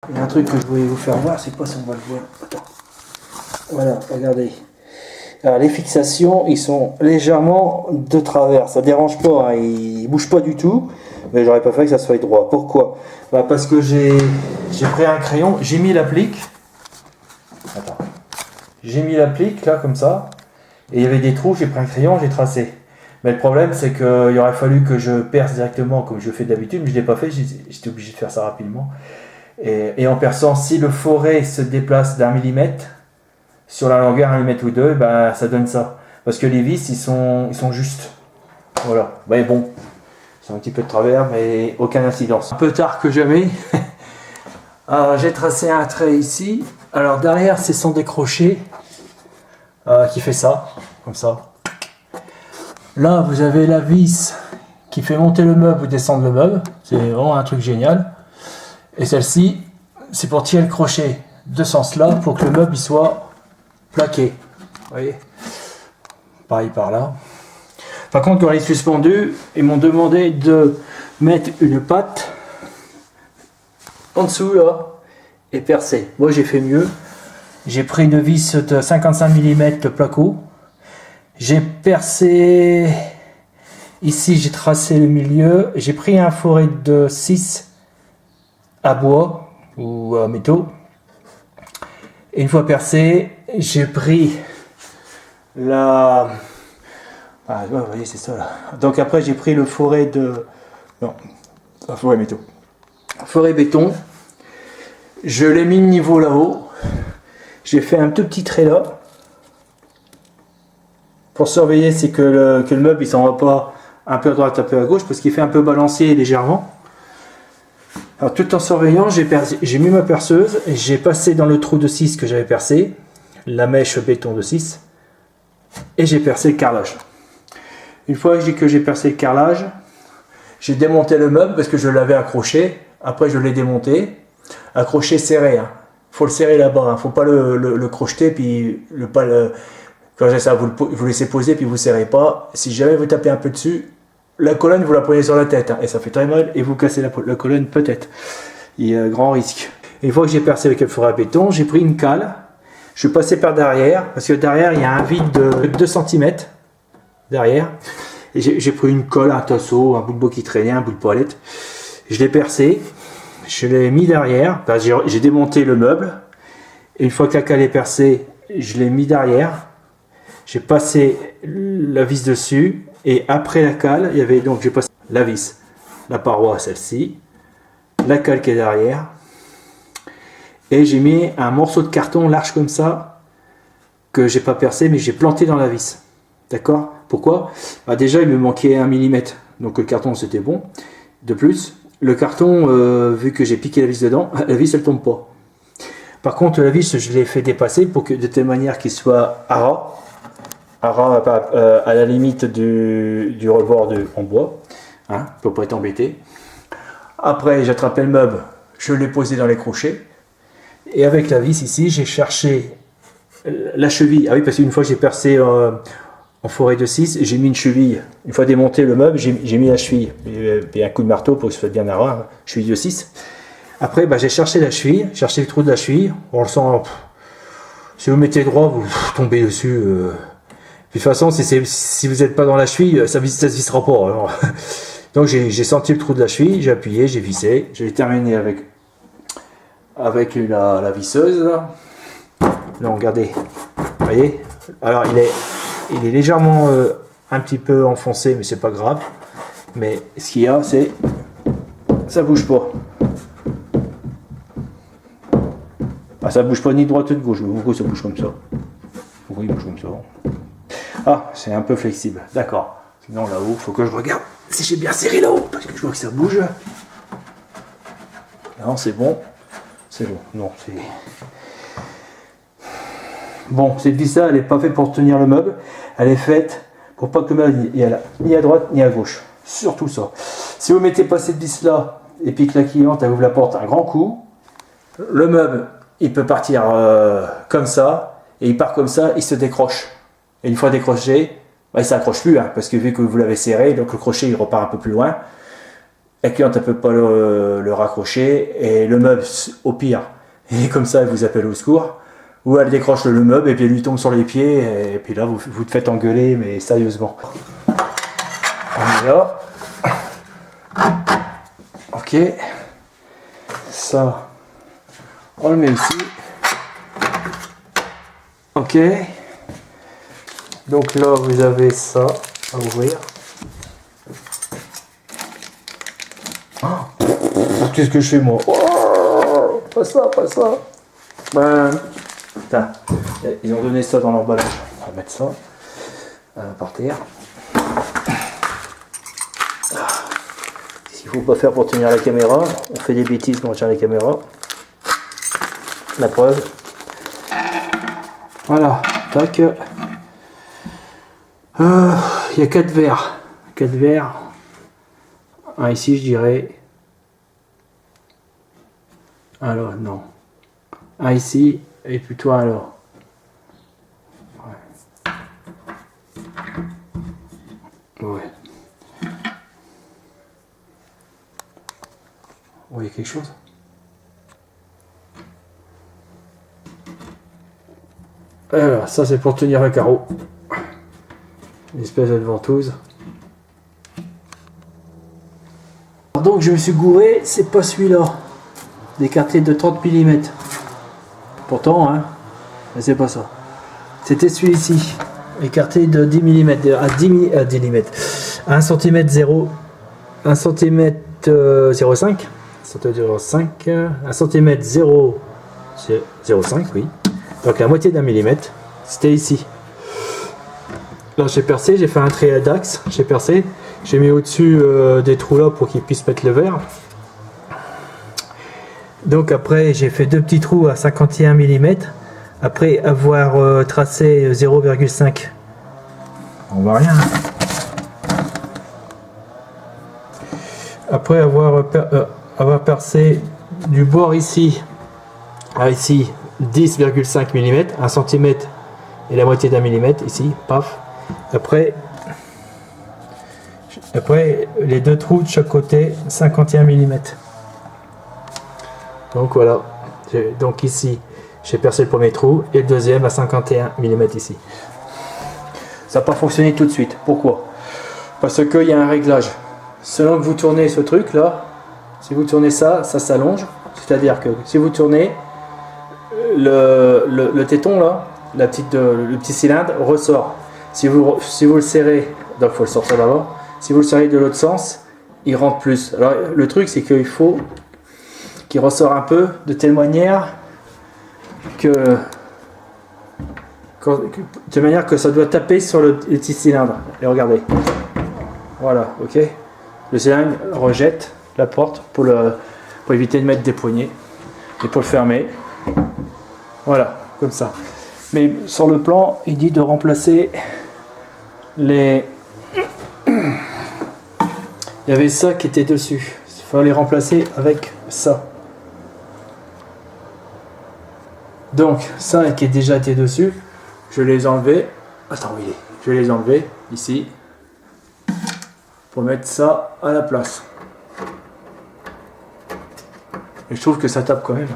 Il y a un truc que je voulais vous faire voir, c'est pas si on va le voir. Attends. Voilà, regardez. Alors les fixations, ils sont légèrement de travers. Ça dérange pas, hein, ils bougent pas du tout. Mais j'aurais pas fait que ça soit droit. Pourquoi? Bah parce que j'ai pris un crayon, j'ai mis l'applique. Attends. J'ai mis l'applique là comme ça. Et il y avait des trous, j'ai pris un crayon, j'ai tracé. Mais le problème c'est qu'il aurait fallu que je perce directement comme je fais d'habitude, mais je ne l'ai pas fait, j'étais obligé de faire ça rapidement. Et en perçant, si le forêt se déplace d'1 millimètre, sur la longueur 1 millimètre ou 2, ben, ça donne ça. Parce que les vis, ils sont justes. Voilà. Mais bon, c'est un petit peu de travers, mais aucune incidence. Un peu tard que jamais. Alors, j'ai tracé un trait ici. Alors derrière, c'est son décroché qui fait ça, comme ça. Là, vous avez la vis qui fait monter le meuble ou descendre le meuble. C'est vraiment un truc génial. Et celle-ci, c'est pour tirer le crochet de ce sens-là pour que le meuble il soit plaqué. Vous voyez? Pareil par là. Par contre, quand il est suspendu, ils m'ont demandé de mettre une patte en dessous là et percer. Moi, j'ai fait mieux. J'ai pris une vis de 55 mm de placo. J'ai percé ici, j'ai tracé le milieu. J'ai pris un forêt de 6 à bois ou à métaux. Et une fois percé, j'ai pris la... Ah, vous voyez, c'est ça là. Donc après, j'ai pris le forêt de... Non, la forêt métaux. Forêt béton. Je l'ai mis niveau là-haut. J'ai fait un tout petit trait là. Pour surveiller, c'est que le meuble il s'en va pas un peu à droite, un peu à gauche, parce qu'il fait un peu balancier légèrement. Alors tout en surveillant, j'ai mis ma perceuse, et j'ai passé dans le trou de 6 que j'avais percé, la mèche béton de 6, et j'ai percé le carrelage. Une fois que j'ai percé le carrelage, j'ai démonté le meuble parce que je l'avais accroché. Après je l'ai démonté, accroché serré. Hein. Faut le serrer là-bas, hein. Faut pas le crocheter puis quand j'ai ça, vous laissez poser puis vous serrez pas. Si jamais vous tapez un peu dessus, la colonne vous la prenez sur la tête hein, et ça fait très mal et vous cassez la colonne peut-être. Il y a grand risque. Et une fois que j'ai percé avec le four à béton, j'ai pris une cale. Je suis passé par derrière parce que derrière il y a un vide de 2 cm derrière. Et j'ai pris une colle, un tasseau, un bout de bois qui traînait, un bout de poilette. Je l'ai percé, je l'ai mis derrière. Enfin, j'ai démonté le meuble. Et une fois que la cale est percée, je l'ai mis derrière. J'ai passé la vis dessus. Et après la cale, il y avait donc j'ai passé la vis, la paroi, celle-ci, la cale qui est derrière. Et j'ai mis un morceau de carton large comme ça, que j'ai pas percé, mais j'ai planté dans la vis. D'accord? Pourquoi? Bah déjà, il me manquait 1 mm. Donc le carton, c'était bon. De plus, le carton, vu que j'ai piqué la vis dedans, la vis, elle tombe pas. Par contre, la vis, je l'ai fait dépasser pour que de telle manière qu'il soit à ras. À la limite du rebord en bois, hein, pour pas être embêté. Après, j'ai attrapé le meuble, je l'ai posé dans les crochets, et avec la vis ici, j'ai cherché la cheville. Ah oui, parce qu'une fois que j'ai percé en forêt de 6, j'ai mis une cheville. Une fois démonté le meuble, j'ai mis la cheville, et un coup de marteau pour que ce soit bien à ras, cheville de 6. Après, bah, j'ai cherché la cheville, cherché le trou de la cheville. On le sent, si vous mettez droit, vous tombez dessus. De toute façon, si vous n'êtes pas dans la cheville, ça ne se vissera pas. Alors. Donc j'ai senti le trou de la cheville, j'ai appuyé, j'ai vissé. Je l'ai terminé avec la visseuse. Là. Non, regardez. Vous voyez? Alors il est légèrement un petit peu enfoncé, mais c'est pas grave. Mais ce qu'il y a, c'est ça bouge pas. Ah, ça bouge pas ni de droite ni de gauche. Pourquoi ça bouge comme ça? Pourquoi il bouge comme ça? Ah, c'est un peu flexible, d'accord. Sinon là-haut, il faut que je regarde si j'ai bien serré là-haut, parce que je vois que ça bouge. Non, c'est bon. C'est bon. Non, c'est... Bon, cette vis-là, elle n'est pas faite pour tenir le meuble. Elle est faite pour pas que le meuble ni à droite ni à gauche. Surtout ça. Si vous mettez pas cette vis-là, et puis que la cliente, elle ouvre la porte un grand coup, le meuble, il peut partir comme ça, et il part comme ça, il se décroche. Et une fois décroché, bah, il ne s'accroche plus, hein, parce que vu que vous l'avez serré, donc le crochet il repart un peu plus loin. la cliente ne peut pas le raccrocher et le meuble, au pire, et comme ça, elle vous appelle au secours. Ou elle décroche le meuble et puis elle lui tombe sur les pieds et puis là, vous te faites engueuler, mais sérieusement. On est là. Ok. Ça, on le met ici. Ok. Donc là, vous avez ça à ouvrir. Oh, qu'est-ce que je fais moi? Oh, pas ça, pas ça. Ben, putain, ils ont donné ça dans l'emballage. On va mettre ça par terre. Qu'est-ce qu'il faut pas faire pour tenir la caméra? On fait des bêtises quand on tient la caméra. La preuve. Voilà, tac. Il y a 4 verres. 4 verres. Un ici, je dirais. Alors, non. Un ici, et plutôt un là. Ouais. Vous voyez quelque chose? Alors, ça c'est pour tenir un carreau. Une espèce de ventouse. Donc je me suis gouré, c'est pas celui-là. D'écarté de 30 mm. Pourtant, hein, mais c'est pas ça. C'était celui-ci. Écarté de 10 mm. À 10 mm. 1 cm 0. 1 cm 0,5. 0,5. 1 cm 0,5, oui. Donc la moitié d'un millimètre. C'était ici. Là j'ai percé, j'ai fait un trait d'axe, j'ai percé, j'ai mis au-dessus des trous là pour qu'ils puissent mettre le verre. Donc après j'ai fait 2 petits trous à 51 mm. Après avoir tracé 0,5. On voit rien. Après avoir percé du bord ici à ici 10,5 mm, 1 cm et la moitié d'un millimètre ici, paf. Après les 2 trous de chaque côté 51 mm. Donc voilà, donc ici j'ai percé le premier trou et le deuxième à 51 mm ici. Ça n'a pas fonctionné tout de suite. Pourquoi? Parce qu'il y a un réglage. Selon que vous tournez ce truc là, si vous tournez ça, ça s'allonge. C'est-à-dire que si vous tournez le téton là, le petit cylindre ressort. Si vous le serrez, donc il faut le sortir d'abord. Si vous le serrez de l'autre sens, il rentre plus. Alors le truc c'est qu'il faut qu'il ressort un peu de telle manière que ça doit taper sur le petit cylindre. Et regardez. Voilà, ok. Le cylindre rejette la porte pour éviter de mettre des poignées et pour le fermer. Voilà, comme ça. Mais sur le plan, il dit de remplacer les... Il y avait ça qui était dessus. Il faut les remplacer avec ça. Donc, ça qui est déjà été dessus, je les ai enlevés. Attends, où il est? Je vais les enlever ici pour mettre ça à la place. Et je trouve que ça tape quand même.